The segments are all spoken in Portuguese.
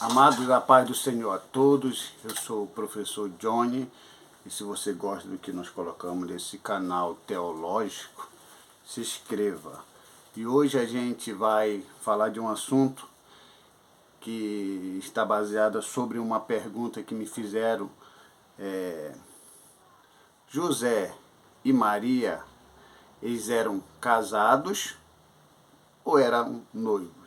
Amados, da paz do Senhor a todos, eu sou o professor Johnny, e se você gosta do que nós colocamos nesse canal teológico, se inscreva. E hoje a gente vai falar de um assunto que está baseado sobre uma pergunta que me fizeram. José e Maria, eles eram casados ou eram noivos?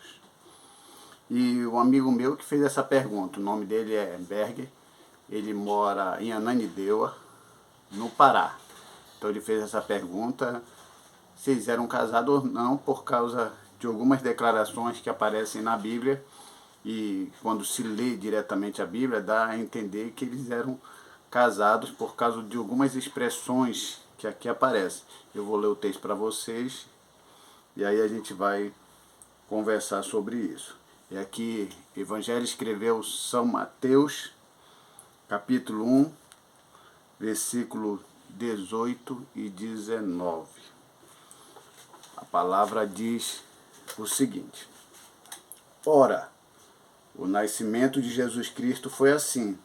E um amigo meu que fez essa pergunta, o nome dele é Berger, ele mora em Ananindeua, no Pará. Então ele fez essa pergunta se eles eram casados ou não, por causa de algumas declarações que aparecem na Bíblia, e quando se lê diretamente a Bíblia, dá a entender que eles eram casados por causa de algumas expressões que aqui aparecem. Eu vou ler o texto para vocês, e aí a gente vai conversar sobre isso. E aqui, Evangelho escreveu São Mateus, capítulo 1, versículo 18 e 19. A palavra diz o seguinte: Ora, o nascimento de Jesus Cristo foi assim.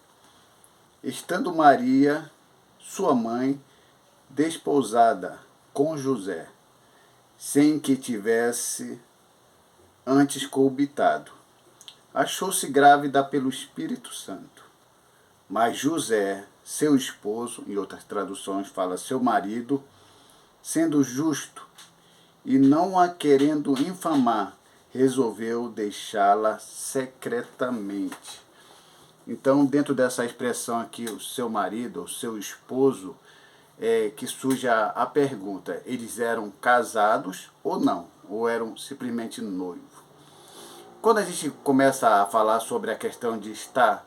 Estando Maria, sua mãe, desposada com José, sem que tivesse antes coabitado, achou-se grávida pelo Espírito Santo. Mas José, seu esposo, em outras traduções fala seu marido, sendo justo e não a querendo infamar, resolveu deixá-la secretamente. Então, dentro dessa expressão aqui, o seu marido, o seu esposo, que surge a pergunta: eles eram casados ou não? Ou eram simplesmente noivos? Quando a gente começa a falar sobre a questão de estar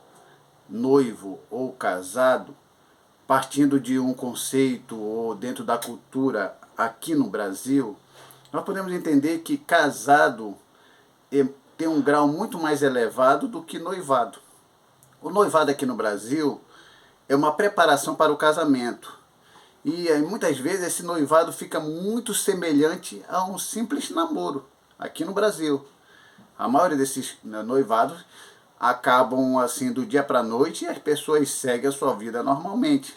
noivo ou casado, partindo de um conceito ou dentro da cultura aqui no Brasil, nós podemos entender que casado tem um grau muito mais elevado do que noivado. O noivado aqui no Brasil é uma preparação para o casamento. E muitas vezes esse noivado fica muito semelhante a um simples namoro aqui no Brasil. A maioria desses noivados acabam assim do dia para a noite e as pessoas seguem a sua vida normalmente,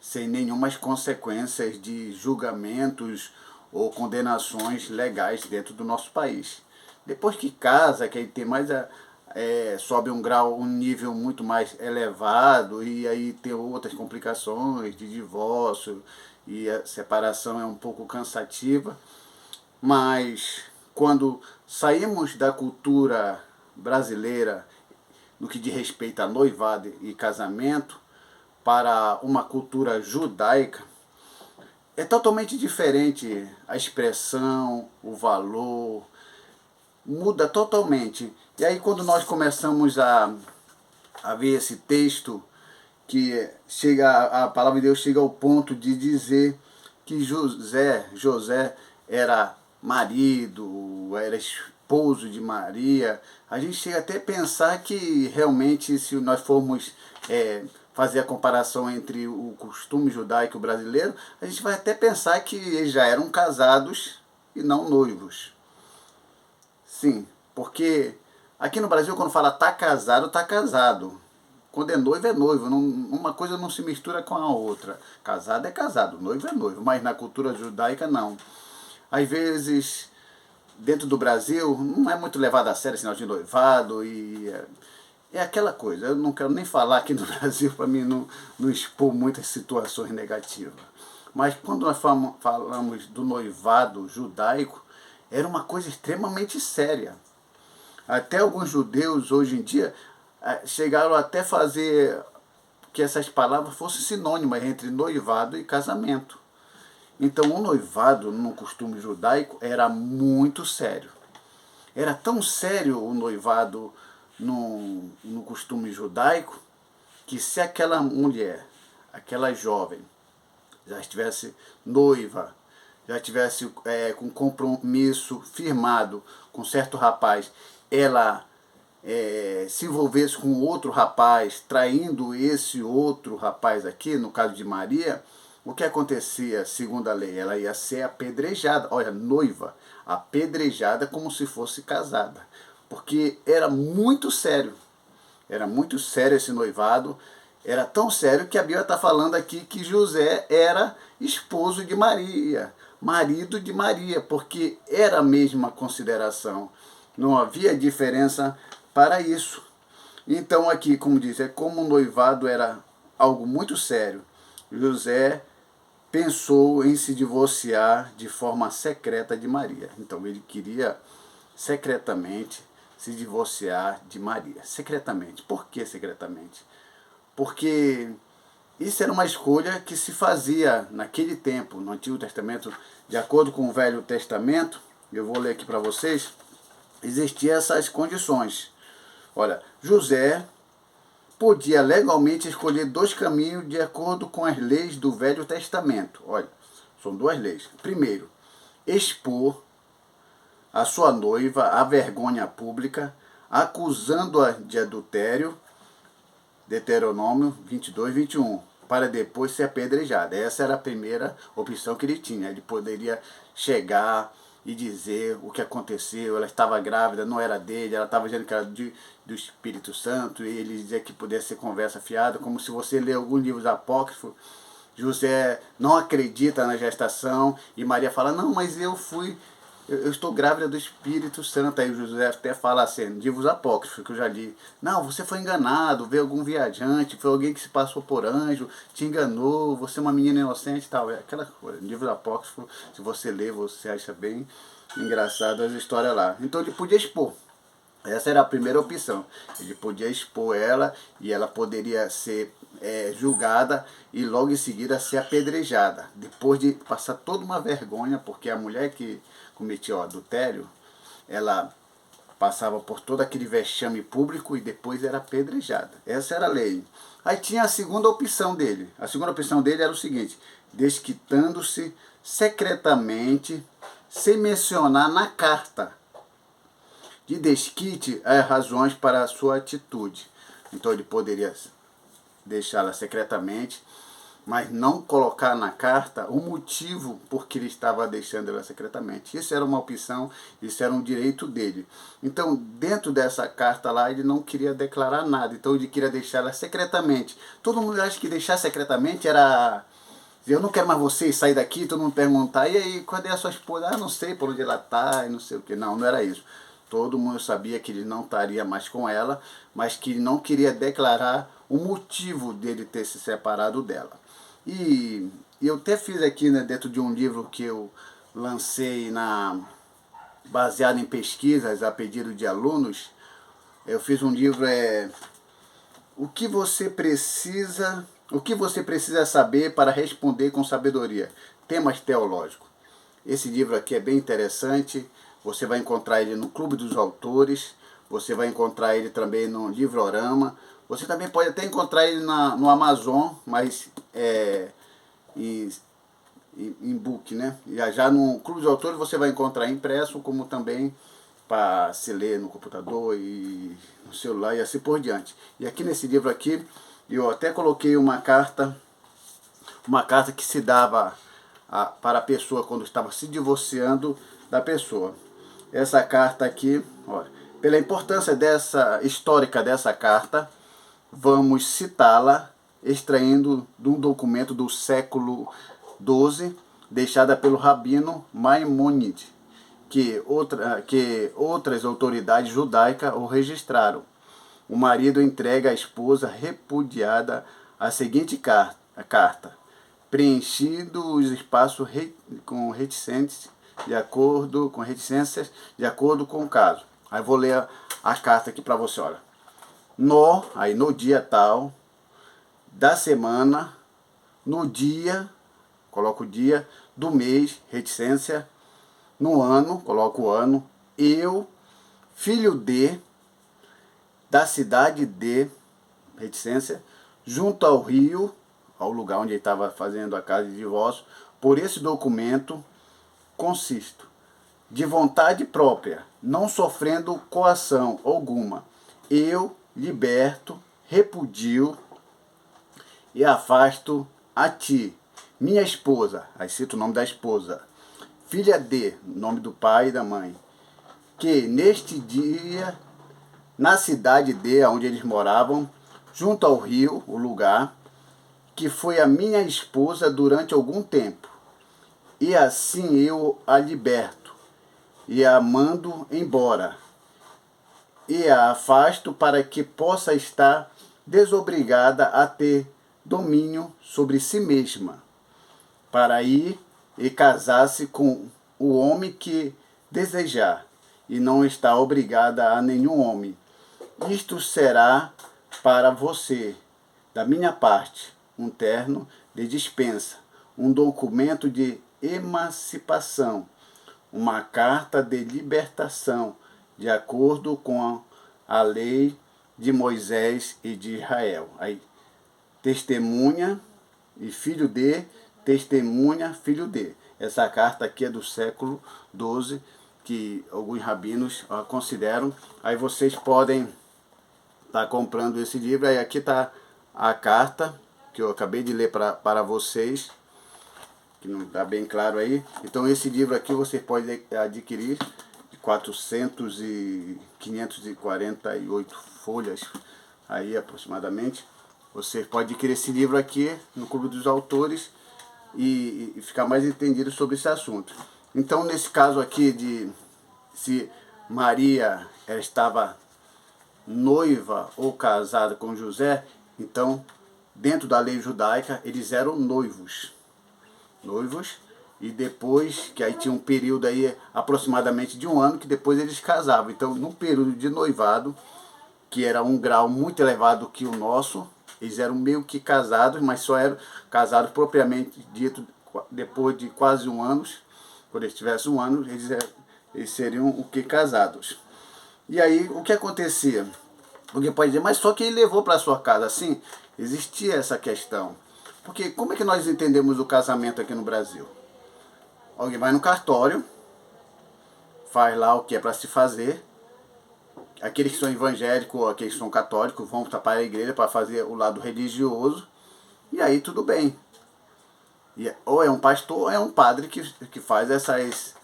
sem nenhumas consequências de julgamentos ou condenações legais dentro do nosso país. Depois que casa, que aí tem mais sobe um nível muito mais elevado, e aí tem outras complicações de divórcio, e a separação é um pouco cansativa. Mas quando saímos da cultura brasileira no que diz respeito a noivado e casamento para uma cultura judaica, é totalmente diferente a expressão, o valor, muda totalmente. E aí quando nós começamos a ver esse texto, que a palavra de Deus chega ao ponto de dizer que José era marido, era esposo de Maria, a gente chega até a pensar que realmente, se nós formos fazer a comparação entre o costume judaico e o brasileiro, a gente vai até pensar que eles já eram casados e não noivos. Sim, porque aqui no Brasil, quando fala tá casado, tá casado. Quando é noivo, é noivo. Não, uma coisa não se mistura com a outra. Casado é casado, noivo é noivo. Mas na cultura judaica, não. Às vezes, dentro do Brasil, não é muito levado a sério esse negócio de noivado. E é aquela coisa. Eu não quero nem falar aqui no Brasil para mim não expor muitas situações negativas. Mas quando nós falamos do noivado judaico, era uma coisa extremamente séria. Até alguns judeus hoje em dia chegaram até fazer que essas palavras fossem sinônimas entre noivado e casamento. Então o noivado, no costume judaico, era muito sério. Era tão sério o noivado no costume judaico, que se aquela mulher, aquela jovem, já estivesse noiva, já tivesse com compromisso firmado com certo rapaz, ela se envolvesse com outro rapaz, traindo esse outro rapaz aqui, no caso de Maria, o que acontecia, segundo a lei? Ela ia ser apedrejada, olha, noiva, apedrejada como se fosse casada, porque era muito sério. Era muito sério esse noivado. Era tão sério que a Bíblia está falando aqui que José era esposo de Maria, marido de Maria, porque era a mesma consideração. Não havia diferença para isso. Então aqui, como diz, é como o noivado era algo muito sério. José pensou em se divorciar de forma secreta de Maria. Então ele queria secretamente se divorciar de Maria. Secretamente. Por que secretamente? Porque isso era uma escolha que se fazia naquele tempo, no Antigo Testamento, de acordo com o Velho Testamento. Eu vou ler aqui para vocês. Existiam essas condições. Olha, José podia legalmente escolher dois caminhos de acordo com as leis do Velho Testamento. Olha, são duas leis. Primeiro, expor a sua noiva à vergonha pública, acusando-a de adultério, Deuteronômio 22, 21, para depois ser apedrejada. Essa era a primeira opção que ele tinha. Ele poderia chegar e dizer o que aconteceu, ela estava grávida, não era dele, ela estava dizendo que era do Espírito Santo, e ele dizia que podia ser conversa fiada, como se você lê alguns livros apócrifos, José não acredita na gestação, e Maria fala, não, mas eu estou grávida do Espírito Santo. Aí o José até fala assim, livros apócrifos que eu já li, não, você foi enganado, veio algum viajante, foi alguém que se passou por anjo, te enganou, você é uma menina inocente e tal. É aquela coisa, livros apócrifos, se você ler, você acha bem engraçado as histórias lá. Então ele podia expor. Essa era a primeira opção. Ele podia expor ela e ela poderia ser julgada e logo em seguida ser apedrejada. Depois de passar toda uma vergonha, porque a mulher que cometia o adultério, ela passava por todo aquele vexame público e depois era apedrejada. Essa era a lei. Aí tinha a segunda opção dele. A segunda opção dele era o seguinte, desquitando-se secretamente, sem mencionar na carta de desquite as razões para a sua atitude. Então ele poderia deixá-la secretamente, mas não colocar na carta o motivo por que ele estava deixando ela secretamente. Isso era uma opção, isso era um direito dele. Então, dentro dessa carta lá, ele não queria declarar nada, então ele queria deixá-la secretamente. Todo mundo acha que deixar secretamente era... Eu não quero mais você sair daqui, todo mundo perguntar, e aí, cadê a sua esposa? Ah, não sei por onde ela está, e não sei o que. Não, não era isso. Todo mundo sabia que ele não estaria mais com ela, mas que ele não queria declarar o motivo dele ter se separado dela. E eu até fiz aqui, né, dentro de um livro que eu lancei baseado em pesquisas a pedido de alunos, eu fiz um livro, o que você precisa saber para responder com sabedoria, temas teológicos. Esse livro aqui é bem interessante. Você vai encontrar ele no Clube dos Autores, você vai encontrar ele também no Livrorama, você também pode até encontrar ele no Amazon, mas em book, né? E já no Clube dos Autores você vai encontrar impresso, como também para se ler no computador e no celular e assim por diante. E aqui nesse livro aqui, eu até coloquei uma carta que se dava para a pessoa quando estava se divorciando da pessoa. Essa carta aqui, olha, pela importância histórica dessa carta, vamos citá-la extraindo de um documento do século XII, deixada pelo Rabino Maimônides, que outras autoridades judaicas o registraram. O marido entrega à esposa repudiada a seguinte carta, preenchido os espaços com reticências de acordo com o caso. Aí vou ler a carta aqui para você, olha. No dia tal da semana, no dia, coloco o dia, do mês, reticência, no ano, coloco o ano, eu, filho da cidade de, reticência, junto ao rio, ao lugar onde ele estava fazendo a casa de divórcio, por esse documento, consisto, de vontade própria, não sofrendo coação alguma, eu liberto, repudio e afasto a ti, minha esposa, aí cito o nome da esposa, filha de, nome do pai e da mãe, que neste dia na cidade onde eles moravam, junto ao rio, o lugar, que foi a minha esposa durante algum tempo. E assim eu a liberto, e a mando embora, e a afasto para que possa estar desobrigada a ter domínio sobre si mesma, para ir e casar-se com o homem que desejar, e não está obrigada a nenhum homem. Isto será para você, da minha parte, um termo de dispensa, um documento de emancipação, uma carta de libertação, de acordo com a lei de Moisés e de Israel. Aí, testemunha e filho de, testemunha, filho de. Essa carta aqui é do século XII, que alguns rabinos consideram. Aí vocês podem estar comprando esse livro. Aí aqui está a carta que eu acabei de ler para vocês, que não está bem claro aí. Então esse livro aqui você pode adquirir de 548 folhas aí aproximadamente. Você pode adquirir esse livro aqui no Clube dos Autores e ficar mais entendido sobre esse assunto. Então nesse caso aqui de se Maria ela estava noiva ou casada com José, então dentro da lei judaica eles eram noivos, e depois, que aí tinha um período aí aproximadamente de um ano, que depois eles casavam. Então no período de noivado, que era um grau muito elevado que o nosso, eles eram meio que casados, mas só eram casados propriamente dito depois de quase um ano. Quando eles tivessem um ano, eles seriam o que casados. E aí o que acontecia? Alguém pode dizer, mas só que ele levou para sua casa. Assim, existia essa questão. Porque como é que nós entendemos o casamento aqui no Brasil? Alguém vai no cartório, faz lá o que é para se fazer. Aqueles que são evangélicos ou aqueles que são católicos vão para a igreja para fazer o lado religioso. E aí tudo bem. Ou é um pastor ou é um padre que faz essas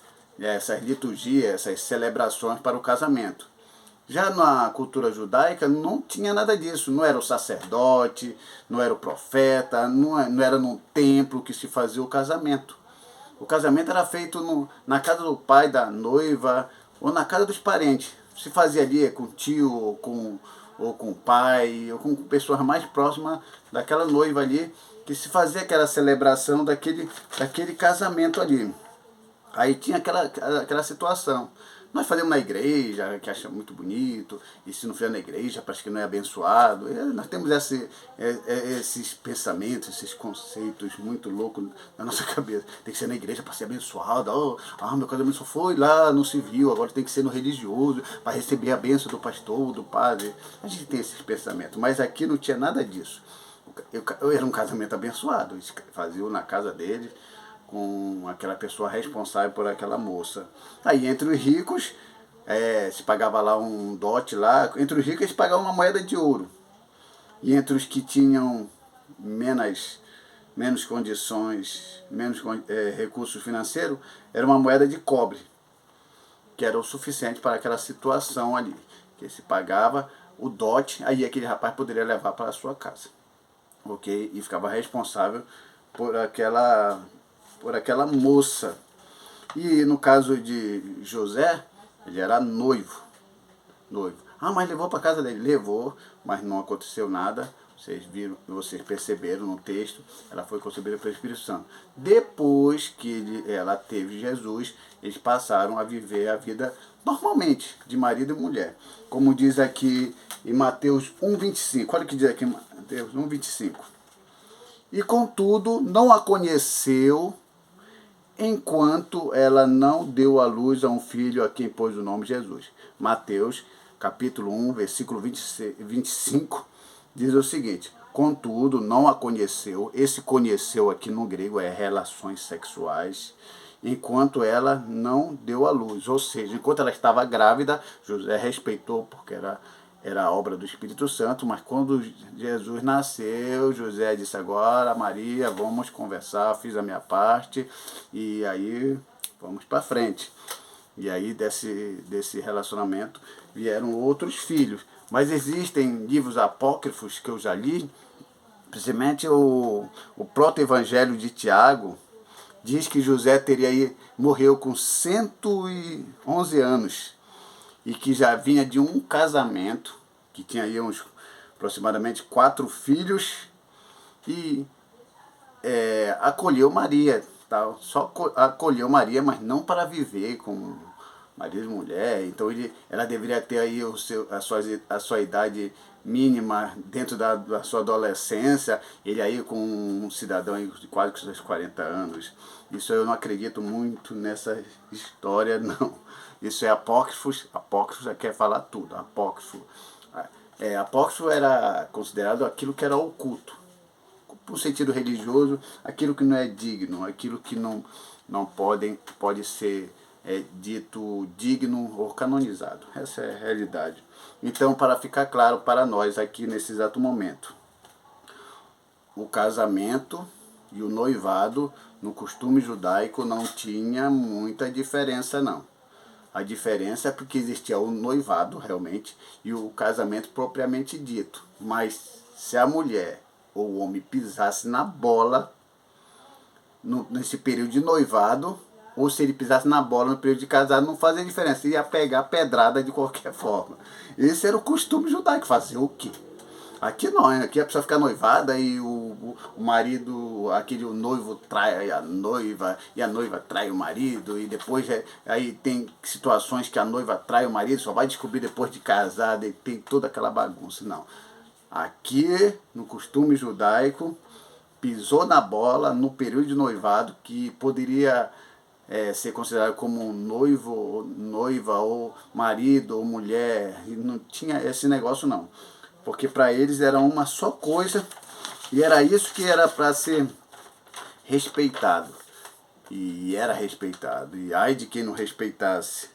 liturgias, essas celebrações para o casamento. Já na cultura judaica não tinha nada disso. Não era o sacerdote, não era o profeta, não era no templo que se fazia o casamento. O casamento era feito na casa do pai da noiva ou na casa dos parentes. Se fazia ali com o tio, ou com o pai, ou com pessoas mais próximas daquela noiva ali, que se fazia aquela celebração daquele casamento ali. Aí tinha aquela situação. Nós fazemos na igreja, que acha muito bonito, e se não fizer na igreja, parece que não é abençoado. Nós temos esses pensamentos, esses conceitos muito loucos na nossa cabeça. Tem que ser na igreja para ser abençoado. Meu casamento só foi lá no civil, agora tem que ser no religioso, para receber a bênção do pastor, do padre. A gente tem esses pensamentos, mas aqui não tinha nada disso. Era um casamento abençoado, eles faziam na casa deles, com aquela pessoa responsável por aquela moça. Aí entre os ricos, se pagava lá um dote lá, entre os ricos eles pagavam uma moeda de ouro. E entre os que tinham menos condições, menos recursos financeiros, era uma moeda de cobre, que era o suficiente para aquela situação ali, que se pagava o dote, aí aquele rapaz poderia levar para a sua casa, ok? E ficava responsável por aquela moça. E no caso de José, ele era noivo. Mas levou para casa dele? Levou, mas não aconteceu nada. Vocês perceberam no texto, ela foi concebida pelo Espírito Santo. Depois que ela teve Jesus, eles passaram a viver a vida normalmente, de marido e mulher. Como diz aqui em Mateus 1,25. Olha o que diz aqui em Mateus 1,25. E contudo, não a conheceu enquanto ela não deu à luz a um filho a quem pôs o nome Jesus. Mateus, capítulo 1, versículo 25, diz o seguinte: contudo, não a conheceu, esse conheceu aqui no grego é relações sexuais, enquanto ela não deu à luz. Ou seja, enquanto ela estava grávida, José respeitou porque era obra do Espírito Santo, mas quando Jesus nasceu, José disse: agora, Maria, vamos conversar, fiz a minha parte, e aí vamos para frente. E aí desse relacionamento vieram outros filhos. Mas existem livros apócrifos que eu já li, principalmente o proto-evangelho de Tiago, diz que José morreu com 111 anos e que já vinha de um casamento, que tinha aí aproximadamente 4 filhos e acolheu Maria, tal. Só acolheu Maria, mas não para viver com marido e mulher. Então ela deveria ter aí a sua idade mínima dentro da sua adolescência, ele aí com um cidadão aí de quase seus 40 anos. Isso eu não acredito muito nessa história, não. Isso é apócrifos já quer falar tudo, apócrifo. Apócrifo era considerado aquilo que era oculto, por sentido religioso, aquilo que não é digno, aquilo que não pode ser dito digno ou canonizado. Essa é a realidade. Então, para ficar claro para nós aqui nesse exato momento, o casamento e o noivado no costume judaico não tinha muita diferença, não. A diferença é porque existia o noivado realmente e o casamento propriamente dito. Mas se a mulher ou o homem pisasse na bola nesse período de noivado, ou se ele pisasse na bola no período de casado, não fazia diferença, ia pegar pedrada de qualquer forma. Esse era o costume judaico, fazer o quê? Aqui não, aqui a pessoa fica noivada e o marido, o noivo trai a noiva e a noiva trai o marido e depois aí tem situações que a noiva trai o marido, só vai descobrir depois de casada e tem toda aquela bagunça. Não. Aqui, no costume judaico, pisou na bola no período de noivado, que poderia ser considerado como noivo, noiva, ou marido, ou mulher, e não tinha esse negócio não. Porque para eles era uma só coisa, e era isso que era para ser respeitado. E era respeitado, e ai de quem não respeitasse.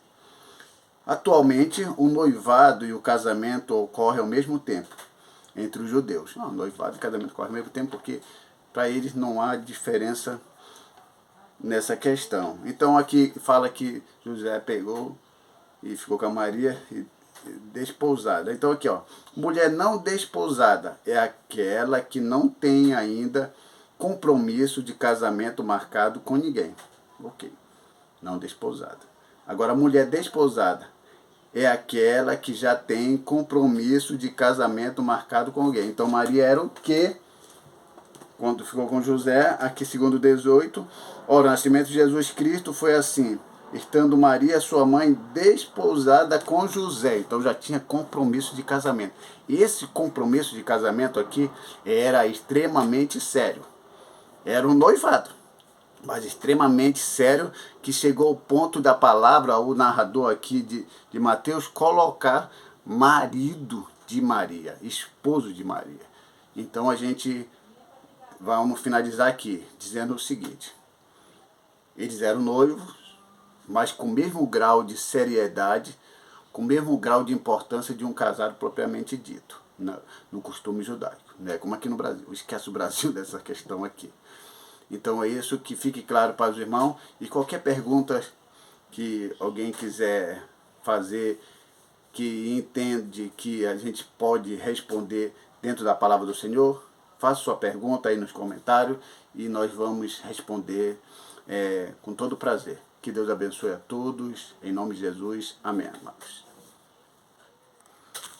Atualmente, o noivado e o casamento ocorrem ao mesmo tempo entre os judeus. Não, noivado e casamento ocorrem ao mesmo tempo porque para eles não há diferença nessa questão. Então aqui fala que José pegou e ficou com a Maria desposada. Então aqui, ó, mulher não desposada é aquela que não tem ainda compromisso de casamento marcado com ninguém. Ok, não desposada. Agora, mulher desposada é aquela que já tem compromisso de casamento marcado com alguém. Então Maria era o quê? Quando ficou com José, aqui segundo 18, ora, o nascimento de Jesus Cristo foi assim, estando Maria, sua mãe, desposada com José. Então já tinha compromisso de casamento. Esse compromisso de casamento aqui era extremamente sério. Era um noivado, mas extremamente sério, que chegou ao ponto da palavra, o narrador aqui de Mateus, colocar marido de Maria, esposo de Maria. Então a gente vamos finalizar aqui dizendo o seguinte: eles eram noivos, mas com o mesmo grau de seriedade, com o mesmo grau de importância de um casado propriamente dito, no costume judaico, né? Como aqui no Brasil. Esquece o Brasil dessa questão aqui. Então é isso, que fique claro para os irmãos, e qualquer pergunta que alguém quiser fazer, que entende que a gente pode responder dentro da palavra do Senhor, faça sua pergunta aí nos comentários e nós vamos responder com todo prazer. Que Deus abençoe a todos, em nome de Jesus. Amém, amados.